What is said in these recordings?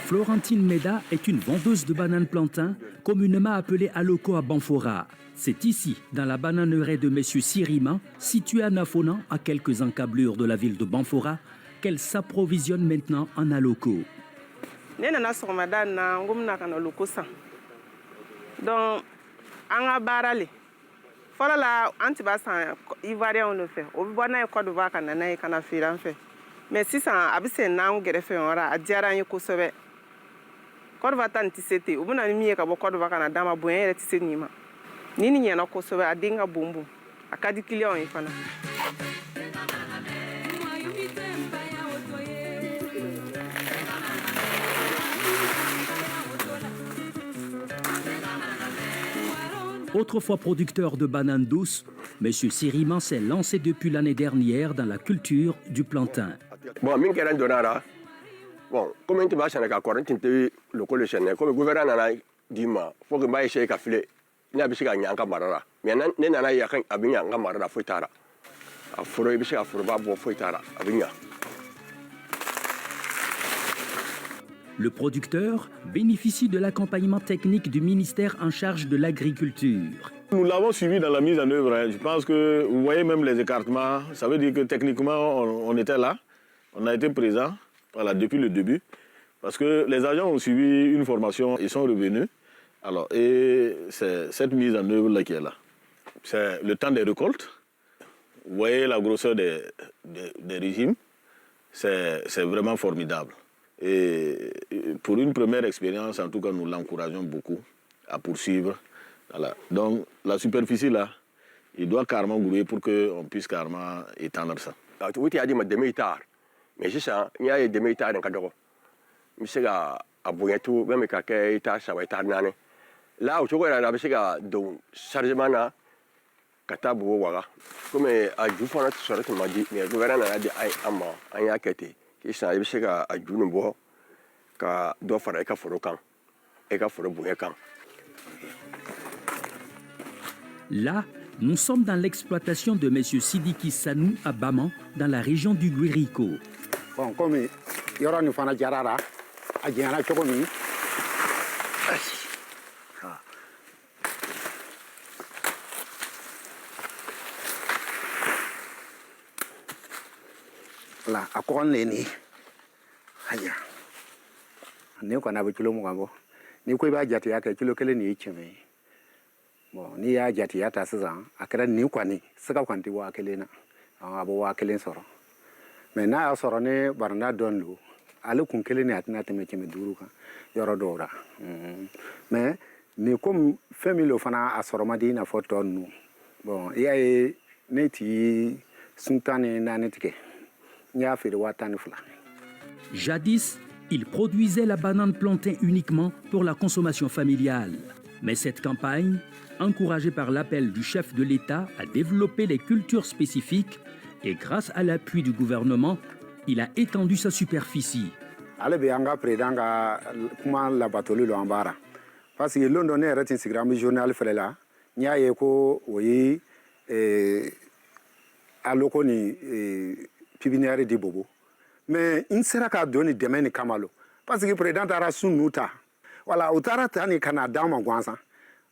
Florentine Meda est une vendeuse de bananes plantain, communément appelée Aloko à Banfora. C'est ici, dans la bananeraie de M. Sirima, située à Nafona, à quelques encablures de la ville de Banfora, qu'elle s'approvisionne maintenant en Aloko. Donc, en barale. Fala la antibasan ivoirien le fait. Au bonnet Côte d'Ivoire canana et canafir en fait. Mais si ça a bien nan greffé ora a diara en Kosovo. Côte d'Ivoire tantisete. Au bon ami ka Côte d'Ivoire canada ma boyen et tisenima. Nini yana Kosovo a dinga bumbu. A kadi client en fana. Autrefois producteur de bananes douces, M. Siriman s'est lancé depuis l'année dernière dans la culture du plantain. Bon, comme tu vas à Corentin, le comme le gouvernement dit, il faut que je m'aille chez Café. Il y a un peu de marara. Mais il y a un peu de marara. Foitara. A furo il y a un peu de foitara. Le producteur bénéficie de l'accompagnement technique du ministère en charge de l'agriculture. Nous l'avons suivi dans la mise en œuvre. Je pense que vous voyez même les écartements. Ça veut dire que techniquement, on était là. On a été présents depuis le début. Parce que les agents ont suivi une formation, ils sont revenus. Alors, et c'est cette mise en œuvre-là qui est là. C'est le temps des récoltes. Vous voyez la grosseur des régimes. C'est vraiment formidable. Et pour une première expérience, en tout cas, nous l'encourageons beaucoup à poursuivre. Voilà. Donc, la superficie là, il doit carrément grouiller pour qu'on puisse carrément étendre ça. Mais c'est ça, il y a des métars dans le cadre. Mais c'est à Bouyatou, même quand il y a ça va être nané. Là où tu vois la Bessiga, donc, Sarjemana, Katabou, comme à Dufana, tu serais m'a dit, mais le gouvernement a dit, aïe, aïe, aïe, qui s'en est Bessiga à Junebo, qu'à Dofara et Kaforokan, et Kaforobouyakan. Là, nous sommes dans l'exploitation de M. Sidiki Sanou à Baman, dans la région du Guérico. Bon, comme il y aura une fana jarara, à Diana Chokomi. Là, à quoi on est né? Aïe. Nous qu'on a vu le mot. Nous qu'on va dire que tu le connais ni chimé. Bon, ni ya jati ya tasizan akara ni kwani saka kwanti wa kelena abo wa kelen soro mais na ya soro ne barna donlu ale kun kelene atina teme keme duru kan yoro dora mais ni comme famille fana a soro madi na photo nu bon ya e neti suntane na netike nya fere watani fula. Jadis, il produisait la banane plantain uniquement pour la consommation familiale. Mais cette campagne, encouragée par l'appel du chef de l'État à développer les cultures spécifiques et grâce à l'appui du gouvernement, il a étendu sa superficie. Ale be anga prédanga kuma la batolu lo ambara parce que London est un Instagram journal frela nya yeko oui aloko ni pibinière di bobo mais in sera ka doni demain kamalo parce que président ara sunuta voilà utara tani kana dama gwanza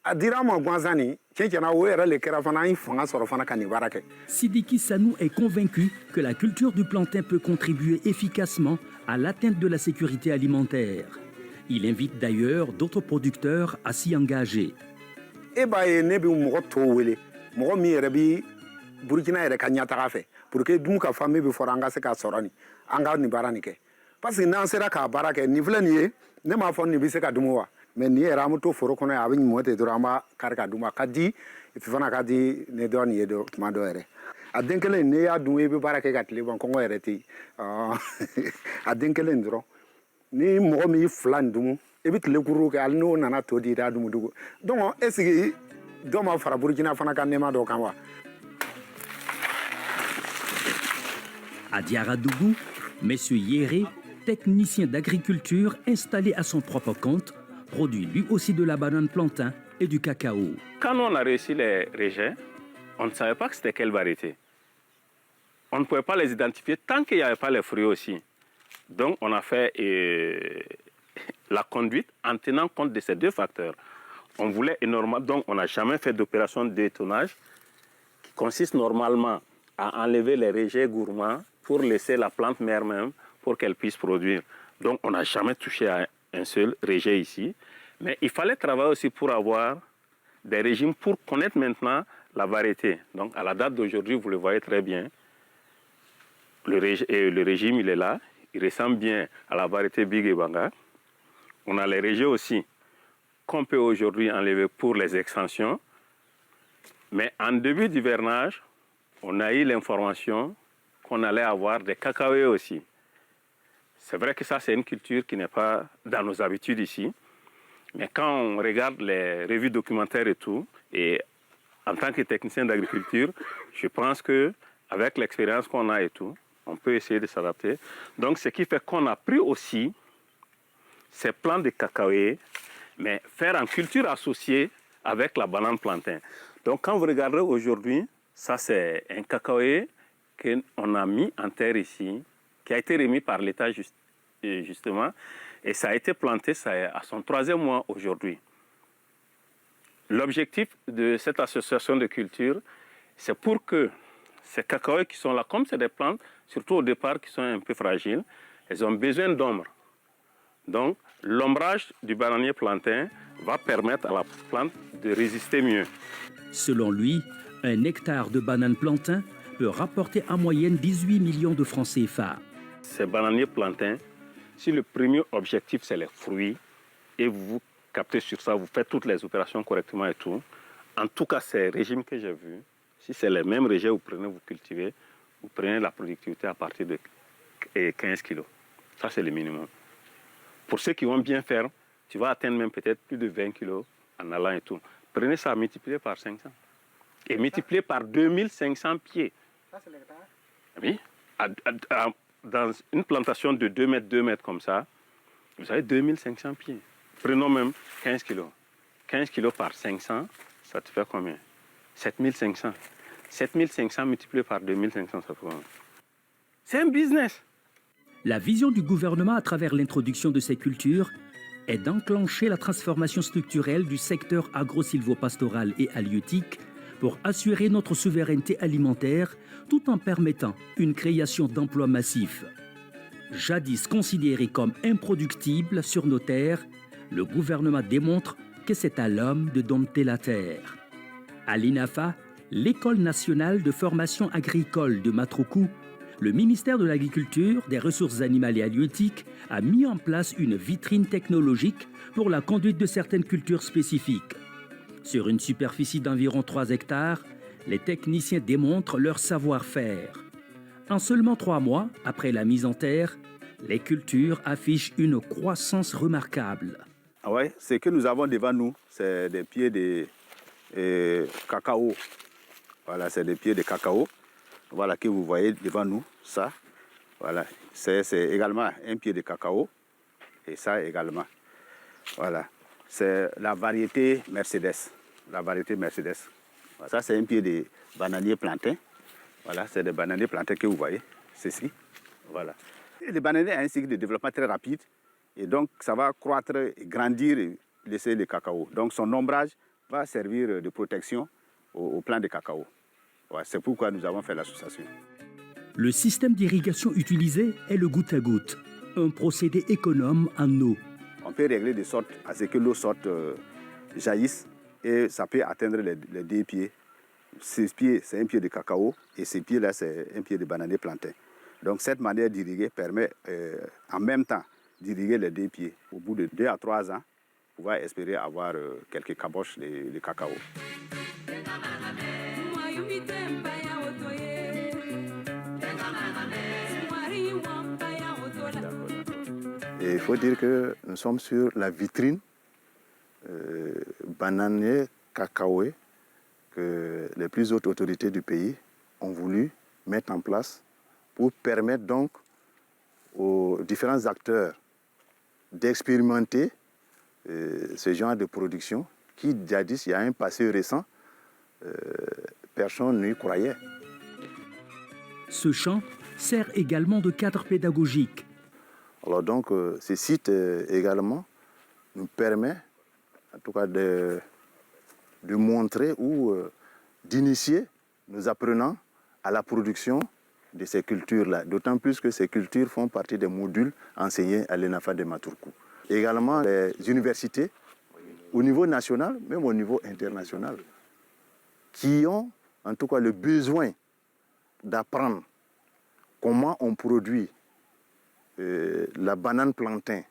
adira ma gwanzani tientina wo era le kera fana infanga soro fana kani barake. Sidiki Sanou est convaincu que la culture du plantain peut contribuer efficacement à l'atteinte de la sécurité alimentaire. Il invite d'ailleurs d'autres producteurs à s'y engager. E ba e ne bi mo to wele mo mi era bi Burkina era kanya tarafe pour que dum ka famille bi foranga se ka sorani anga ni barani ke parce que nan sera ka barake ni vlani ne ma fon ni bi se ka dumuwa mais ni era mo to foro kono ya bi mo te drama karka duma kadi e fana kadi ne don yedo mando ere adenkele ne ya dum e bi barake ka tele bon ko ere ti adenkele ndro ni mo mi flan dum e bi tele kuru ke alno nana to di da dum dugo donc est-ce que do ma fara Burkina fana kan ne ma do kan wa. À Diaradougou, M. Yéré, technicien d'agriculture installé à son propre compte, produit lui aussi de la banane plantain et du cacao. Quand on a reçu les rejets, on ne savait pas que c'était quelle variété. On ne pouvait pas les identifier tant qu'il n'y avait pas les fruits aussi. Donc on a fait la conduite en tenant compte de ces deux facteurs. On voulait énormément, donc on n'a jamais fait d'opération de détonnage qui consiste normalement à enlever les rejets gourmands pour laisser la plante mère même pour qu'elle puisse produire. Donc on n'a jamais touché à un seul rejet ici. Mais il fallait travailler aussi pour avoir des régimes pour connaître maintenant la variété. Donc à la date d'aujourd'hui, vous le voyez très bien, le régime il est là, il ressemble bien à la variété Big Ebanga. On a les rejets aussi qu'on peut aujourd'hui enlever pour les extensions. Mais en début d'hivernage, on a eu l'information qu'on allait avoir des cacaoyers aussi. C'est vrai que ça, c'est une culture qui n'est pas dans nos habitudes ici. Mais quand on regarde les revues documentaires et tout, et en tant que technicien d'agriculture, je pense qu'avec l'expérience qu'on a et tout, on peut essayer de s'adapter. Donc, ce qui fait qu'on a pris aussi ces plants de cacaoyer, mais faire en culture associée avec la banane plantain. Donc, quand vous regardez aujourd'hui, ça, c'est un cacaoyer qu'on a mis en terre ici, qui a été remis par l'État justement, et ça a été planté ça est à son 3e mois aujourd'hui. L'objectif de cette association de culture, c'est pour que ces cacaoyers qui sont là, comme c'est des plantes, surtout au départ qui sont un peu fragiles, elles ont besoin d'ombre. Donc, l'ombrage du bananier plantain va permettre à la plante de résister mieux. Selon lui, un hectare de banane plantain peut rapporter en moyenne 18 millions de francs CFA. Ces bananiers plantains, si le premier objectif c'est les fruits, et vous captez sur ça, vous faites toutes les opérations correctement et tout, en tout cas ces régimes que j'ai vus, si c'est les mêmes régimes vous prenez, vous cultivez, vous prenez la productivité à partir de 15 kg. Ça c'est le minimum. Pour ceux qui vont bien faire, tu vas atteindre même peut-être plus de 20 kg en allant et tout. Prenez ça, multipliez par 500. Et multipliez par 2500 pieds. Ça, c'est l'hectare? Oui. Dans une plantation de 2 mètres, 2 mètres comme ça, vous avez 2500 pieds. Prenons même 15 kilos. 15 kilos par 500, ça te fait combien? 7500. 7500 multiplié par 2500, ça fait combien? C'est un business. La vision du gouvernement à travers l'introduction de ces cultures est d'enclencher la transformation structurelle du secteur agro-sylvo-pastoral et halieutique pour assurer notre souveraineté alimentaire tout en permettant une création d'emplois massifs. Jadis considéré comme improductible sur nos terres, le gouvernement démontre que c'est à l'homme de dompter la terre. À l'INAFA, l'École nationale de formation agricole de Matruku, le ministère de l'Agriculture, des Ressources animales et halieutiques a mis en place une vitrine technologique pour la conduite de certaines cultures spécifiques. Sur une superficie d'environ 3 hectares, les techniciens démontrent leur savoir-faire. En seulement 3 mois, après la mise en terre, les cultures affichent une croissance remarquable. Ah ouais, ce que nous avons devant nous, c'est des pieds de cacao. Voilà, c'est des pieds de cacao. Voilà que vous voyez devant nous, ça. Voilà, c'est également un pied de cacao. Et ça également. Voilà, c'est la variété Mercedes. La variété Mercedes. Voilà, ça, c'est un pied de bananier plantain. Voilà, c'est des bananiers plantains que vous voyez, ceci. Voilà. Et les bananiers ont un cycle de développement très rapide. Et donc, ça va croître, et grandir et laisser le cacao. Donc, son ombrage va servir de protection au plant de cacao. Ouais, c'est pourquoi nous avons fait l'association. Le système d'irrigation utilisé est le goutte à goutte, un procédé économe en eau. On peut régler de sorte à ce que l'eau sorte, jaillisse et ça peut atteindre les 2 pieds. Ces pieds, c'est un pied de cacao et ces pieds-là, c'est un pied de bananier plantain. Donc cette manière d'irriguer permet en même temps d'irriguer les 2 pieds. Au bout de 2 à 3 ans, on va espérer avoir quelques caboches de cacao. Et il faut dire que nous sommes sur la vitrine bananier cacaoé que les plus hautes autorités du pays ont voulu mettre en place pour permettre donc aux différents acteurs d'expérimenter ce genre de production qui, jadis, il y a un passé récent, personne n'y croyait. Ce champ sert également de cadre pédagogique. Alors donc, ce site également nous permet, en tout cas, de montrer ou d'initier nos apprenants à la production de ces cultures-là. D'autant plus que ces cultures font partie des modules enseignés à l'ENAFA de Maturku. Également, les universités, au niveau national, même au niveau international, qui ont en tout cas le besoin d'apprendre comment on produit la banane plantain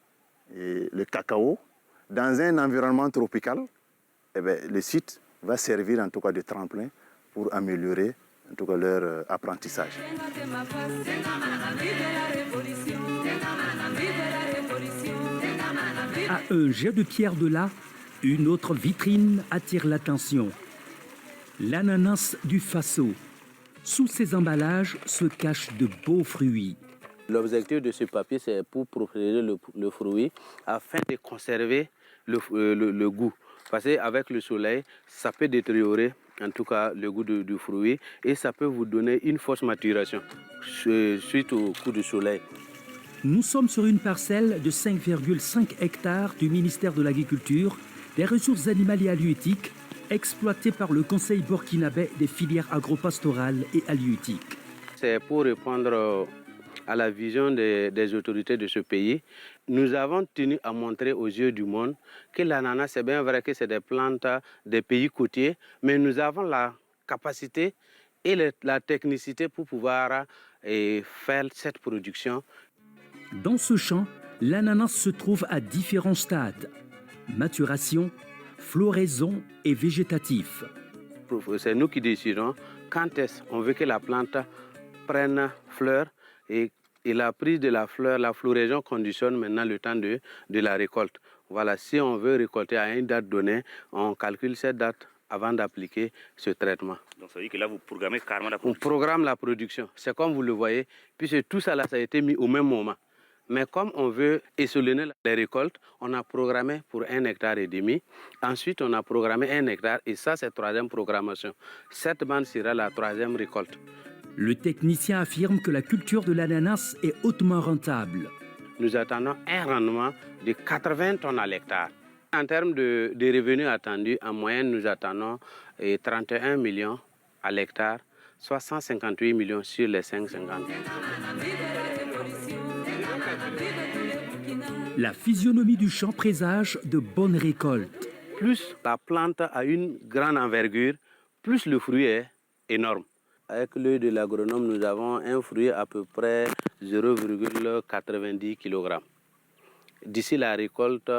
et le cacao dans un environnement tropical, eh bien, le site va servir en tout cas de tremplin pour améliorer en tout cas leur apprentissage. À un jet de pierre de là, une autre vitrine attire l'attention. L'ananas du Faso. Sous ces emballages se cachent de beaux fruits. L'objectif de ce papier, c'est pour protéger le fruit afin de conserver le goût. Parce qu'avec le soleil, ça peut détériorer en tout cas le goût du fruit et ça peut vous donner une fausse maturation suite au coup du soleil. Nous sommes sur une parcelle de 5,5 hectares du ministère de l'Agriculture, des ressources animales et halieutiques, exploitées par le Conseil burkinabé des filières agropastorales et halieutiques. C'est pour répondre à la vision des autorités de ce pays. Nous avons tenu à montrer aux yeux du monde que l'ananas, c'est bien vrai que c'est des plantes des pays côtiers, mais nous avons la capacité et la technicité pour pouvoir faire cette production. Dans ce champ, l'ananas se trouve à différents stades. Maturation, floraison et végétatif. C'est nous qui décidons quand est-ce qu'on veut que la plante prenne fleur et la prise de la fleur, la floraison conditionne maintenant le temps de la récolte. Voilà, si on veut récolter à une date donnée, on calcule cette date avant d'appliquer ce traitement. Donc ça veut dire que là, vous programmez carrément la On production. programme la production. C'est comme vous le voyez, puisque tout ça là, ça a été mis au même moment. Mais comme on veut échelonner les récoltes, on a programmé pour 1,5 hectare. Ensuite, on a programmé 1 hectare et ça, c'est la troisième programmation. Cette bande sera la troisième récolte. Le technicien affirme que la culture de l'ananas est hautement rentable. Nous attendons un rendement de 80 tonnes à l'hectare. En termes de revenus attendus, en moyenne, nous attendons 31 millions à l'hectare, soit 158 millions sur les 550. La physionomie du champ présage de bonnes récoltes. Plus la plante a une grande envergure, plus le fruit est énorme. Avec l'œil de l'agronome, nous avons un fruit à peu près 0,90 kg. D'ici la récolte,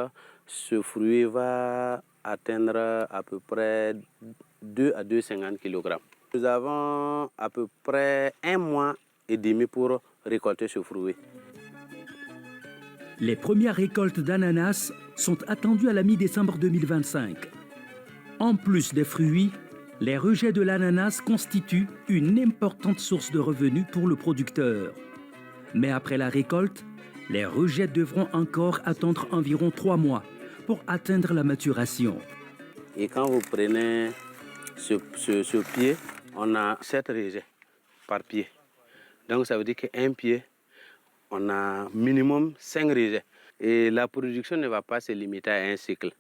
ce fruit va atteindre à peu près 2 à 2,50 kg. Nous avons à peu près 1 mois et demi pour récolter ce fruit. Les premières récoltes d'ananas sont attendues à la mi-décembre 2025. En plus des fruits, les rejets de l'ananas constituent une importante source de revenus pour le producteur. Mais après la récolte, les rejets devront encore attendre environ 3 mois pour atteindre la maturation. Et quand vous prenez ce pied, on a 7 rejets par pied. Donc ça veut dire qu'un pied, on a minimum 5 rejets. Et la production ne va pas se limiter à un cycle.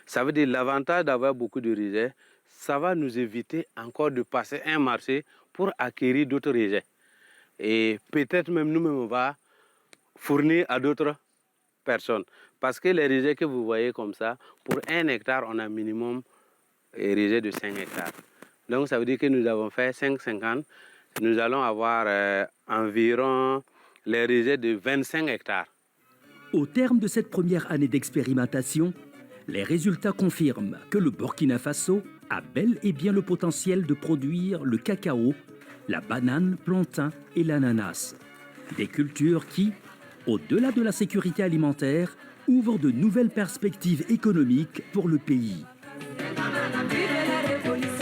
Ça veut dire l'avantage d'avoir beaucoup de rejets, ça va nous éviter encore de passer un marché pour acquérir d'autres rejets. Et peut-être même nous-mêmes, on va fournir à d'autres personnes. Parce que les rejets que vous voyez comme ça, pour 1 hectare, on a minimum un rejet de 5 hectares. Donc ça veut dire que nous avons fait 5,50. Nous allons avoir environ les rejets de 25 hectares. Au terme de cette première année d'expérimentation, les résultats confirment que le Burkina Faso a bel et bien le potentiel de produire le cacao, la banane, plantain et l'ananas. Des cultures qui, au-delà de la sécurité alimentaire, ouvrent de nouvelles perspectives économiques pour le pays.